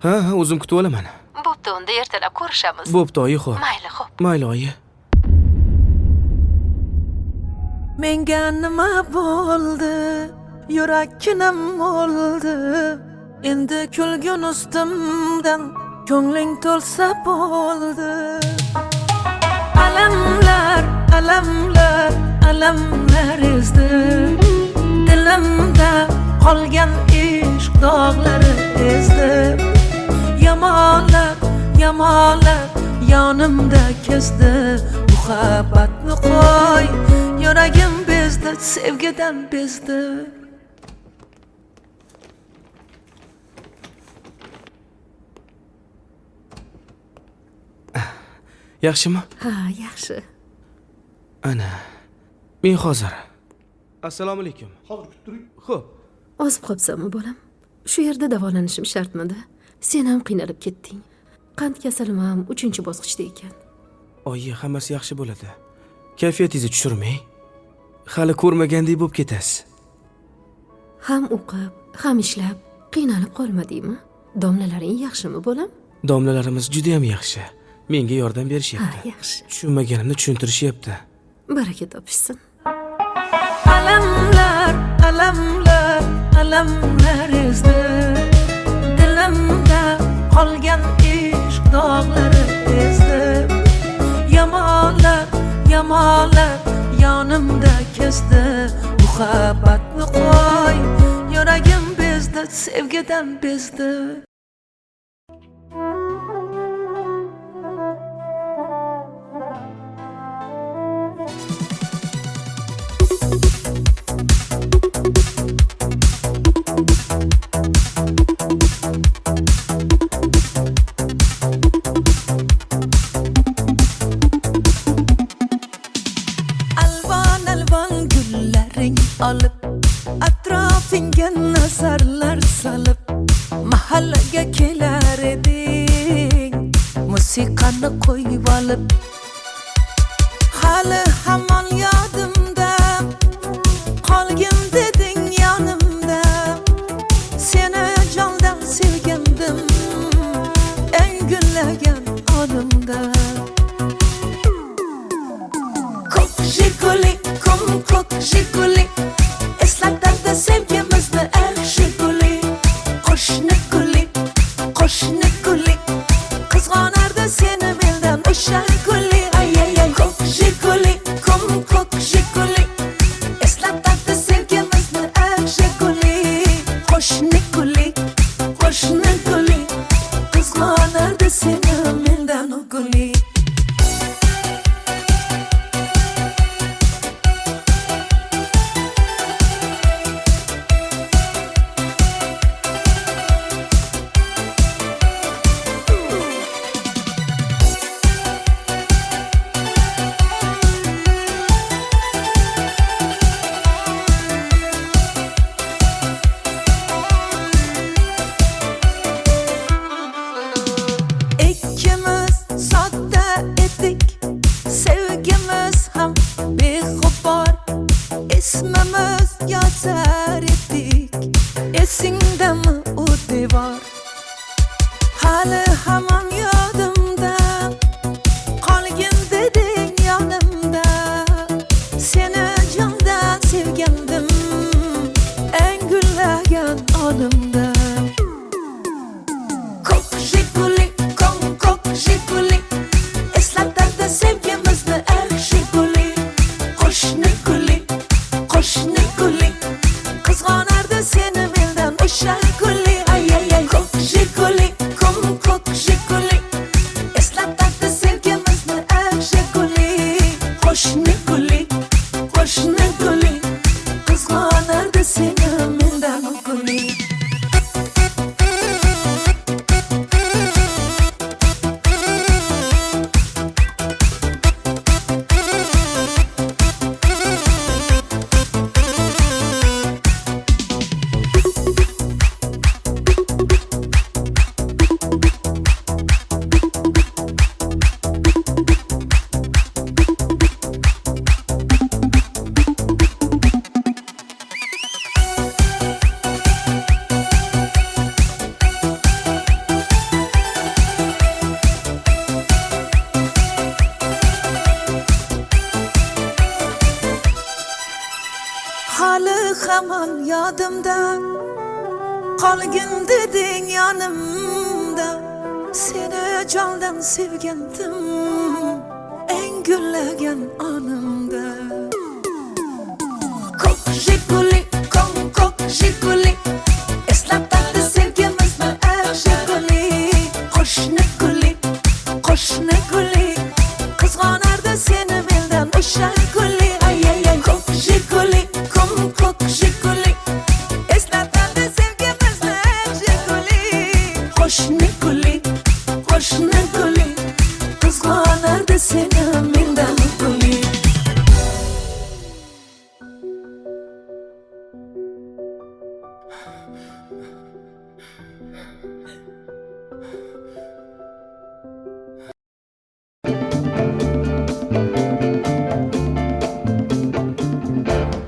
[SPEAKER 3] Ha, o'zim kutib olaman.
[SPEAKER 2] Bo'pti, unda ertalab ko'rishamiz.
[SPEAKER 3] Bo'pti, oyi, xo'p.
[SPEAKER 2] Mayli, xo'p.
[SPEAKER 3] Mayli, oyi.
[SPEAKER 1] Menga nima bo'ldi? Yurakkinam oldi. Endi kulgun ustimdan ko'ngling to'lsa bo'ldi. Alamlar, alamlar, alamlar ezdi. Dilimda qolgan ishq dog'lari ezdi. Yamonlar, yamonlar yonimda kezdi. Muhabbatni qo'y, yuragim bezdi, sevgidan bezdi.
[SPEAKER 3] Yaxshimi?
[SPEAKER 2] Ha, yaxshi.
[SPEAKER 3] Ana. Men hozir. Assalomu alaykum. Hozir kutib turing. Xo'p.
[SPEAKER 2] Ozib qolibsanmi, bolam? Shu yerda davolanishim shartmidi? Sen ham qiynalib ketding. Qand kasalim ham 3-bosqichda ekan.
[SPEAKER 3] Oyi, hammasi yaxshi bo'ladi. Kayfiyatingizni tushirmang. Hali ko'rmagandek bo'lib ketasiz.
[SPEAKER 2] Ham o'qib, ham ishlab qiynalib qolmadingmi? Domlalaring yaxshimi, bolam?
[SPEAKER 3] Domlalarimiz juda ham yaxshi. Menga yordam
[SPEAKER 2] Ha,
[SPEAKER 3] berishyapti.
[SPEAKER 2] yaxshi.
[SPEAKER 3] Tushunmaganimni tushuntirishyapti.
[SPEAKER 2] Baraka topishsin.
[SPEAKER 1] Alamlar, alamlar, alamlar ezdi. Dilimda qolgan ishq dog'lari ezdi. Yamonlar, yamonlar yonimda kezdi. Muhabbatni qo'y, yuragim bezdi, sevgidan bezdi. Alvon alvon gullaring olib, atrofingga nazarlar solib, mahallaga kelar eding, musiqani qo'yib olib. Hali hamon yodimda, qolgin deding yonimda. Seni jondan sevgandim, eng gullagan onimda. Ko'k Jiguli, ko'k Jiguli, eslatadi sevgimizni eng Jiguli. Qo'shni guli, qizg'onardi seni mendan o'sha guli. Ay ay ay, ko'k Jiguli, ko'k Jiguli, eslatadi sevgimizni eng Jiguli. Qo'shni guli, qizg'onardi seni mendan o guli. İkimiz sodda edik, sevgimiz ham beg'ubor, ismimiz yozar edik. Esingdami u devor? Hali hamon yodimda, qolgin deding yonimda. Seni jondan sevgandim, eng gullagan onimda. Ko'k Jiguli, ko'k Jiguli, eslatadi sevgimizni eng Jiguli. Qo'shni guli, qizg'onardi seni mendan o'sha guli. Ay ay ay, ko'k Jiguli, zaman yodimda qolgin deding yonimda seni jondan sevgandim eng gullagan onimda ko'k jiguli ko'k jiguli eslatadi sevgimizni ar jiguli qo'shni guli qizg'onardi seni mendan o'sha guli ay ko'k jiguli ko'k jiguli eslatadi sevgimizni ar jiguli qo'shni guli qizg'onardi seni mendan guli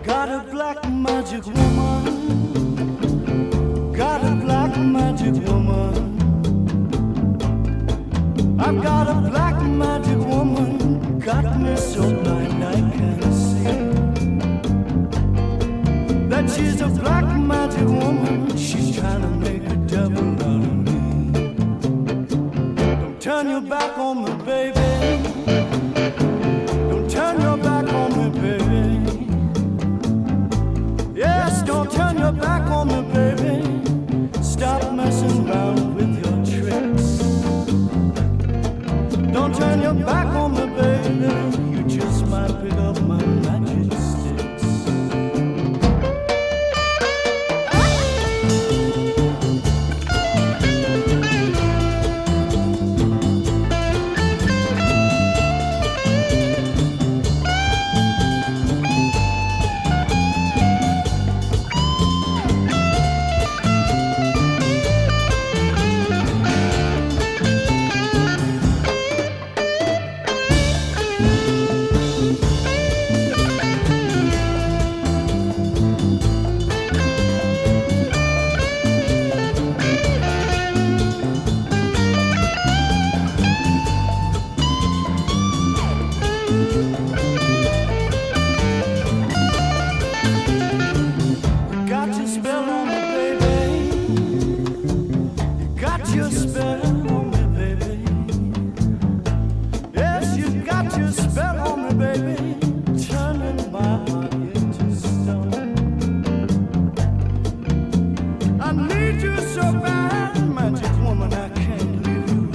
[SPEAKER 5] Got a black magic woman. Got a black magic woman. I've got a black magic woman. Got me so blind I can't see that she's a black magic woman. She's trying to make a devil out of me. Don't turn your back on me, baby. Don't turn your back on me, baby. Yes, don't turn your back on me, baby. Stop messing around with your tricks. Don't turn your back on me, baby. You just might pick up my magic sticks. Got your spell on me, baby. You got your spell on me, baby. Yes, you got your spell on me, baby. Turning my heart into stone. I need you so bad, magic woman. I can't leave you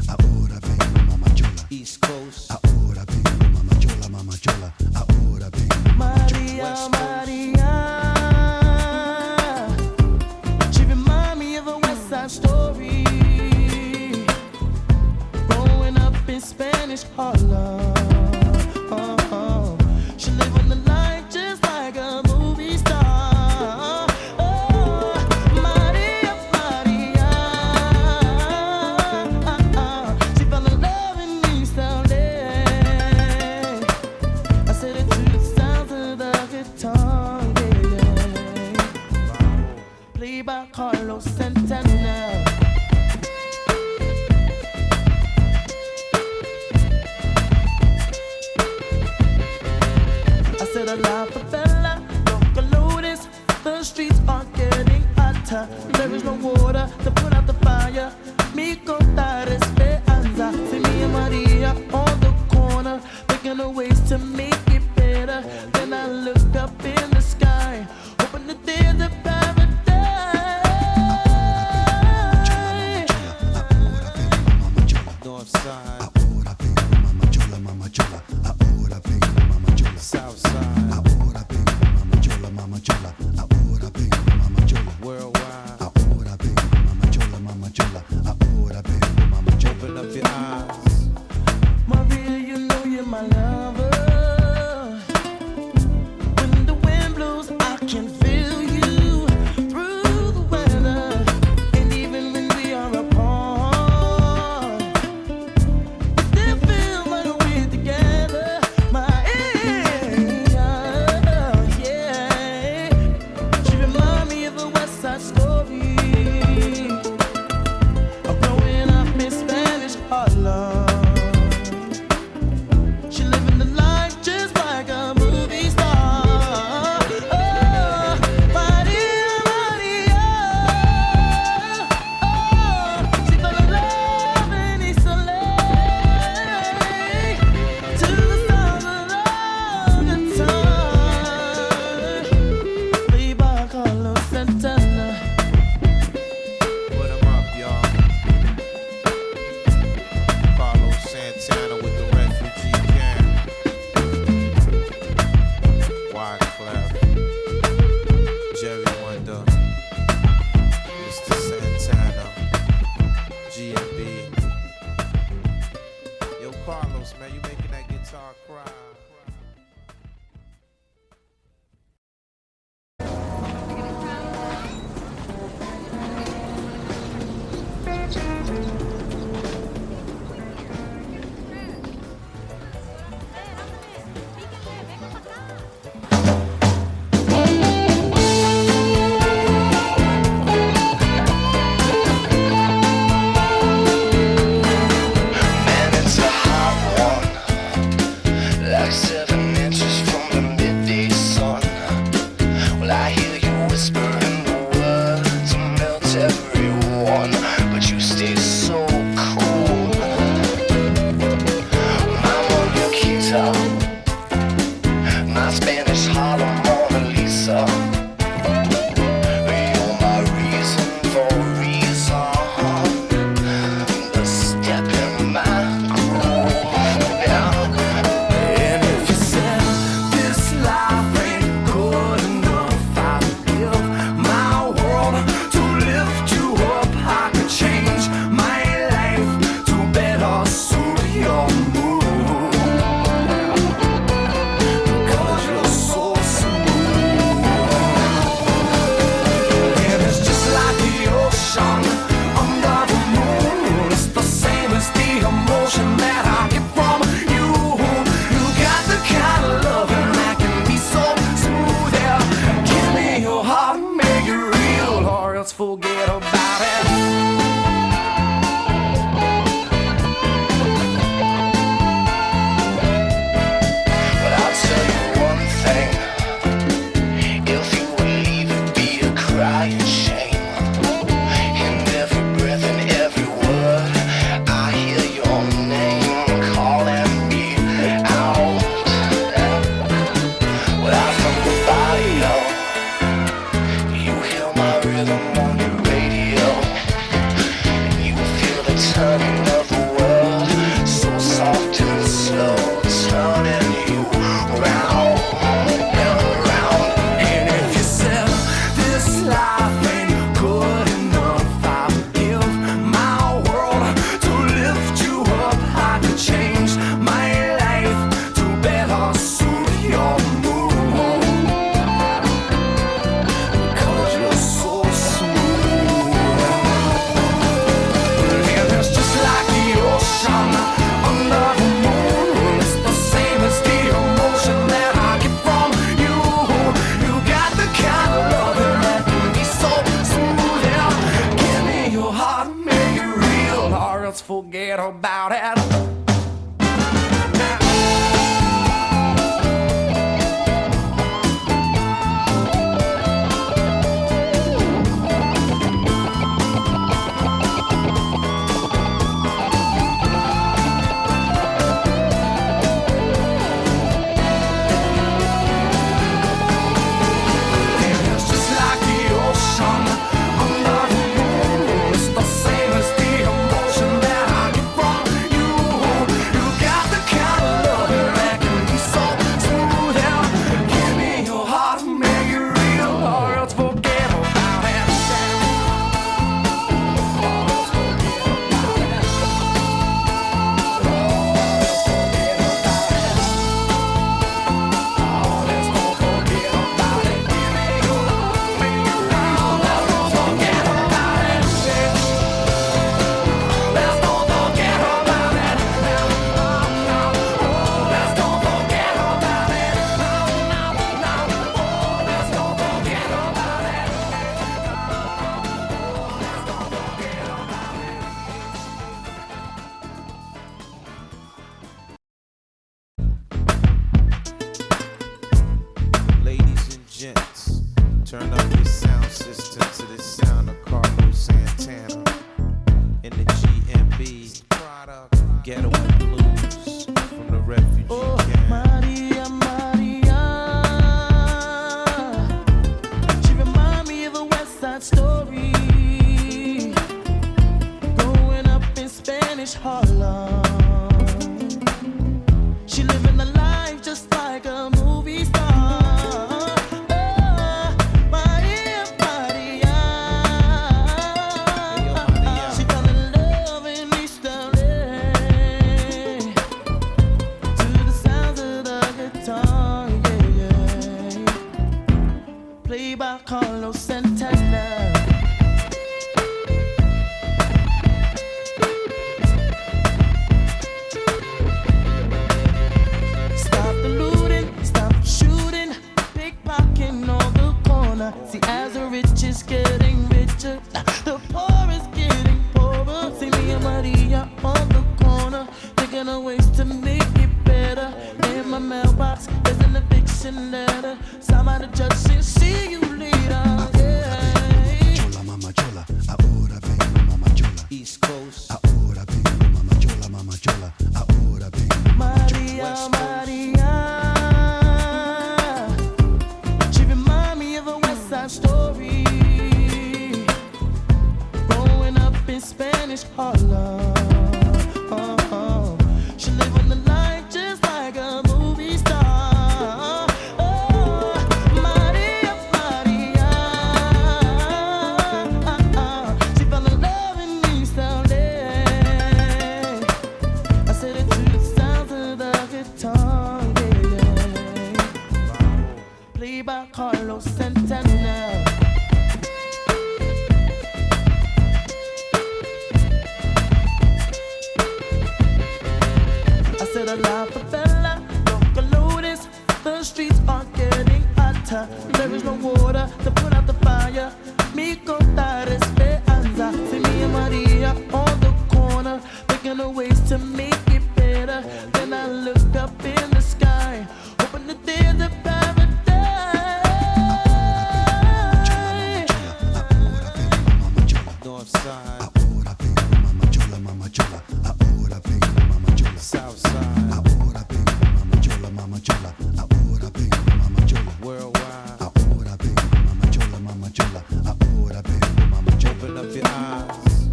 [SPEAKER 5] ahora vengo mama chola. East Coast, ahora vengo mama chola, ahora vengo mama chola. Maria, she remind me of a West Side Story. Growing up in Spanish Harlem. She live on the line just like a movie star. Maria, Maria. She fell in love in East LA. I said it to the sounds of the guitar, yeah. Played by Carlos Santana. A la favela, Loca Lotus, the streets are getting hotter. There is no water to put out the fire. Mi contar esperanza. See me and Maria on the corner, thinking of ways to make it better. Then I look up in the sky, hoping that there's a paradise. North side. Ahora vengo mama chola, mama chola. Ahora vengo mama chola. South side. Ahora vengo mama chola, mama chola. Ahora vengo mama chola. Worldwide. Ahora vengo mama chola, mama chola. Ahora vengo mama chola. Open up your eyes, Maria. You know you're my lover. When the wind blows, I can feel you through the weather, and even when we are apart, still feel like we're together. My yeah. She remind me of a West Side Story. Of growing up in Spanish Harlem. She living the life just like a movie star. Oh, Maria, Maria. Oh, she fell in love in East LA. To the sound of the guitar. Played by Carlos Santana.
[SPEAKER 12] Put 'em up, y'all. Carlos Santana with the refugee camp. Wyclef, Jerry Wonder, Mr. Santana, GMB. Yo, Carlos, man, you making that guitar cry.
[SPEAKER 5] Man, it's a hot one.
[SPEAKER 1] forget about it.
[SPEAKER 12] Ladies and gents, turn up your sound system to the sound of Carlos Santana in the GMB Ghetto and Blues from the refugee camp.
[SPEAKER 1] Maria, Maria, she remind me of a West Side Story, growing up in Spanish Harlem. She living a life just like a movie star. Maria, Maria, she fell in love in East LA to the sounds of the guitar, yeah, yeah. Played by Carlos Santana. Stop the looting, stop the shooting, pickpocketing on the corner. See, as the rich is getting richer, the poor is getting poorer. See me and Maria on the corner, thinking of ways to make it better. In my mailbox, there's an eviction letter. Signed by the judge saying, see you later. Yeah.
[SPEAKER 5] Chola, mama chola, ahora vengo, mama chola.
[SPEAKER 12] East Coast,
[SPEAKER 5] Ahora vengo, mama chola, mama chola. Ahora vengo, mama chola.
[SPEAKER 1] Maria, Maria, she remind me of a West Side Story, growing up in Spanish Harlem. She live on the life just like a movie star. Maria, Maria, she fell in love in East LA. I said it to the sounds of the guitar, yeah. Played by Carlos Santana. I said a la favela, local lotus. The streets are getting hotter. There is no water to put out the fire. Mi contar esperanza. See me and Maria on the corner, thinking of ways to make it better. Then I look up in the sky, hoping that there's a paradise.
[SPEAKER 12] North Side,
[SPEAKER 5] Ahora vengo, mama chola, mama chola. Ahora vengo, mama chola.
[SPEAKER 12] South Side,
[SPEAKER 5] Ahora vengo, mama chola, mama chola. Ahora vengo, mama chola.
[SPEAKER 12] worldwide.
[SPEAKER 5] Ahora vengo, mama chola, mama chola. Ahora vengo, mama chola.
[SPEAKER 12] Open up your eyes.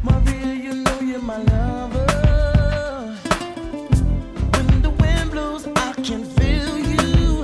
[SPEAKER 1] Maria, you know you're my lover. When the wind blows, I can feel you.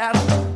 [SPEAKER 1] bad.